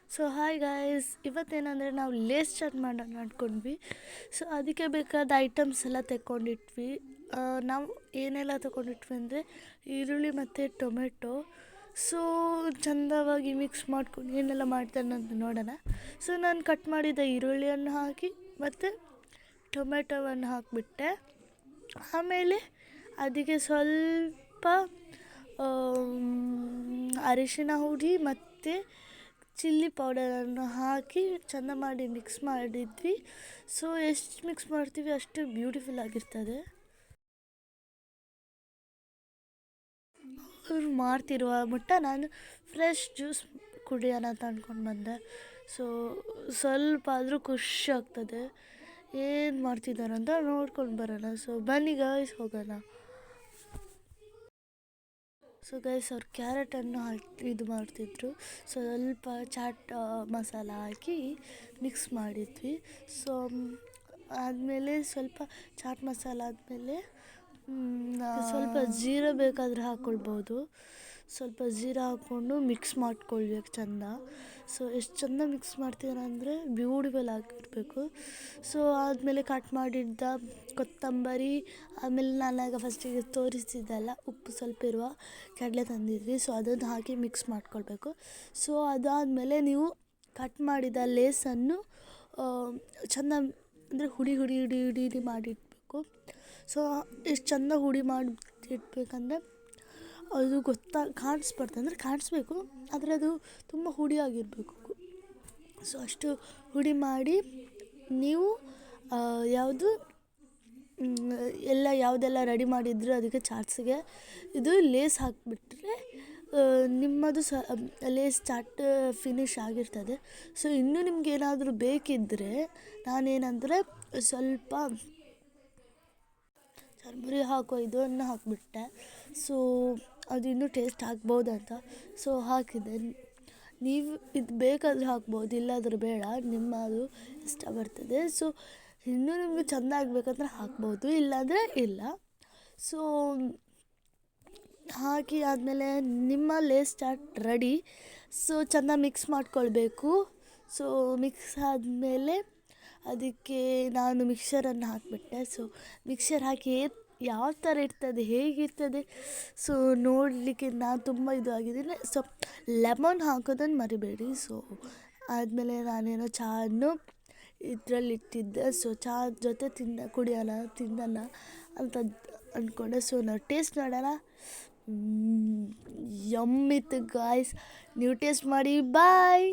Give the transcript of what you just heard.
So hi guys, ಇವತ್ತೇನಂದರೆ ನಾವು lace chat ಮಾಡೋಣ ಅಂದ್ಕೊಂಡ್ವಿ. So ಅದಕ್ಕೆ ಬೇಕಾದ ಐಟಮ್ಸ್ ಎಲ್ಲ ತೆಕ್ಕೊಂಡಿಟ್ವಿ. ನಾವು ಏನೆಲ್ಲ ತೊಗೊಂಡಿಟ್ವಿ ಅಂದರೆ ಈರುಳ್ಳಿ ಮತ್ತು ಟೊಮೆಟೊ. ಸೊ ಚಂದವಾಗಿ ಮಿಕ್ಸ್ ಮಾಡ್ಕೊಂಡು ಏನೆಲ್ಲ ಮಾಡ್ತಾನೆ ಅಂತ ನೋಡೋಣ. ಸೊ ನಾನು ಕಟ್ ಮಾಡಿದ ಈರುಳ್ಳಿಯನ್ನು ಹಾಕಿ ಮತ್ತು ಟೊಮೆಟೊವನ್ನು ಹಾಕಿಬಿಟ್ಟೆ. ಆಮೇಲೆ ಅದಕ್ಕೆ ಸ್ವಲ್ಪ ಅರಿಶಿನ ಹುಡಿ ಮತ್ತು ಚಿಲ್ಲಿ ಪೌಡರನ್ನು ಹಾಕಿ ಚೆಂದ ಮಾಡಿ ಮಿಕ್ಸ್ ಮಾಡಿದ್ವಿ. ಸೊ ಎಷ್ಟು ಮಿಕ್ಸ್ ಮಾಡ್ತೀವಿ ಅಷ್ಟು ಬ್ಯೂಟಿಫುಲ್ ಆಗಿರ್ತದೆ. ಅವ್ರು ಮಾಡ್ತಿರುವ ಮುಟ್ಟ ನಾನು ಫ್ರೆಶ್ ಜ್ಯೂಸ್ ಕುಡಿಯೋಣ ಅಂತ ಅಂದ್ಕೊಂಡು ಬಂದೆ. ಸೊ ಸ್ವಲ್ಪ ಆದರೂ ಖುಷಿ ಆಗ್ತದೆ. ಏನು ಮಾಡ್ತಿದ್ದಾರೆ ಅಂತ ನೋಡ್ಕೊಂಡು ಬರೋಣ. ಸೊ ಬನ್ನಿ ಗಾಯ್ಸ್, ಹೋಗೋಣ. ಸೊ ಗೈಸ್, ಅವ್ರು ಕ್ಯಾರೆಟನ್ನು ಇದು ಮಾಡ್ತಿದ್ರು. ಸ್ವಲ್ಪ ಚಾಟ್ ಮಸಾಲ ಹಾಕಿ ಮಿಕ್ಸ್ ಮಾಡಿದ್ವಿ. ಸೊ ಆದಮೇಲೆ ಸ್ವಲ್ಪ ಚಾಟ್ ಮಸಾಲ ಆದಮೇಲೆ ಸ್ವಲ್ಪ ಜೀರ ಬೇಕಾದರೆ ಹಾಕ್ಕೊಳ್ಬೋದು. ಸ್ವಲ್ಪ ಜೀರ ಹಾಕ್ಕೊಂಡು ಮಿಕ್ಸ್ ಮಾಡ್ಕೊಳ್ಬೇಕು ಚೆಂದ. ಸೊ ಎಷ್ಟು ಚೆಂದ ಮಿಕ್ಸ್ ಮಾಡ್ತೀರ ಅಂದರೆ ಬ್ಯೂಟಿಫುಲ್ ಆಗಿರಬೇಕು. ಸೊ ಆದಮೇಲೆ ಕಟ್ ಮಾಡಿದ್ದ ಕೊತ್ತಂಬರಿ, ಆಮೇಲೆ ನಾನಾಗ ಫಸ್ಟಿಗೆ ತೋರಿಸ್ತಿದ್ದಲ್ಲ ಉಪ್ಪು ಸ್ವಲ್ಪ ಇರುವ ಕಡಲೆ ತಂದಿದ್ವಿ. ಸೊ ಅದನ್ನು ಹಾಕಿ ಮಿಕ್ಸ್ ಮಾಡ್ಕೊಳ್ಬೇಕು. ಸೊ ಅದಾದಮೇಲೆ ನೀವು ಕಟ್ ಮಾಡಿದ ಲೇಸನ್ನು ಚೆಂದ ಅಂದರೆ ಹುಡಿ ಹುಡಿ ಹುಡಿ ಹುಡಿ ಮಾಡಿಡಬೇಕು. ಸೊ ಎಷ್ಟು ಚೆಂದ ಹುಡಿ ಮಾಡಿ ಇಡಬೇಕಂದ್ರೆ ಅದು ಕಾಣಿಸ್ಬಾರ್ದು, ಅಂದರೆ ಕಾಣಿಸ್ಬೇಕು, ಆದರೆ ಅದು ತುಂಬ ಹುಡಿಯಾಗಿರಬೇಕು. ಸೊ ಅಷ್ಟು ಹುಡಿ ಮಾಡಿ ನೀವು ಯಾವುದು ಯಾವುದೆಲ್ಲ ರೆಡಿ ಮಾಡಿದ್ರು ಅದಕ್ಕೆ ಚಾಟ್ಸಿಗೆ ಇದು ಲೇಸ್ ಹಾಕಿಬಿಟ್ರೆ ನಿಮ್ಮದು ಲೇಸ್ ಚಾಟ್ ಫಿನಿಶ್ ಆಗಿರ್ತದೆ. ಸೊ ಇನ್ನೂ ನಿಮ್ಗೆ ಏನಾದರೂ ಬೇಕಿದ್ದರೆ ನಾನೇನಂದರೆ ಸ್ವಲ್ಪ ಚರ್ಮುರಿ ಹಾಕೋ ಇದನ್ನು ಹಾಕಿಬಿಟ್ಟೆ. ಸೊ ಅದು ಇನ್ನೂ ಟೇಸ್ಟ್ ಆಗ್ಬೋದಂತ ಸೊ ಹಾಕಿದೆ. ನೀವು ಇದು ಬೇಕಾದರೆ ಹಾಕ್ಬೋದು, ಇಲ್ಲಾದರೂ ಬೇಡ, ನಿಮ್ಮದು ಇಷ್ಟ ಬರ್ತದೆ. ಸೊ ಇನ್ನೂ ನಿಮಗೆ ಚೆಂದ ಆಗಬೇಕಂದ್ರೆ ಹಾಕ್ಬೋದು, ಇಲ್ಲಾಂದರೆ ಇಲ್ಲ. ಸೊ ಹಾಕಿ ಆದಮೇಲೆ ನಿಮ್ಮ ಲೇಸ್ ಚಾಟ್ ರೆಡಿ. ಸೊ ಚೆಂದ ಮಿಕ್ಸ್ ಮಾಡ್ಕೊಳ್ಬೇಕು. ಸೊ ಮಿಕ್ಸ್ ಆದಮೇಲೆ ಅದಕ್ಕೆ ನಾನು ಮಿಕ್ಸರನ್ನು ಹಾಕಿಬಿಟ್ಟೆ. ಸೊ ಮಿಕ್ಸರ್ ಹಾಕಿ ಯಾವ ಥರ ಇರ್ತದೆ, ಹೇಗಿರ್ತದೆ ಸೊ ನೋಡಲಿಕ್ಕೆ ನಾನು ತುಂಬ ಇದು ಆಗಿದ್ದೀನಿ. ಸೊ ಲೆಮನ್ ಹಾಕೋದನ್ನು ಮರಿಬೇಡಿ. ಸೊ ಆದಮೇಲೆ ನಾನೇನೋ ಚಾನು ಇದರಲ್ಲಿಟ್ಟಿದ್ದೆ. ಸೊ ಚಹಾ ಜೊತೆ ತಿನ್ನೋಣ ಅಂತ ಅಂದ್ಕೊಂಡೆ. ಸೊ ನಾವು ಟೇಸ್ಟ್ ಮಾಡೋಣ. ಯಮ್ಮಿತ್ತು ಗಾಯ್ಸ್, ನೀವು ಟೇಸ್ಟ್ ಮಾಡಿ. ಬಾಯ್.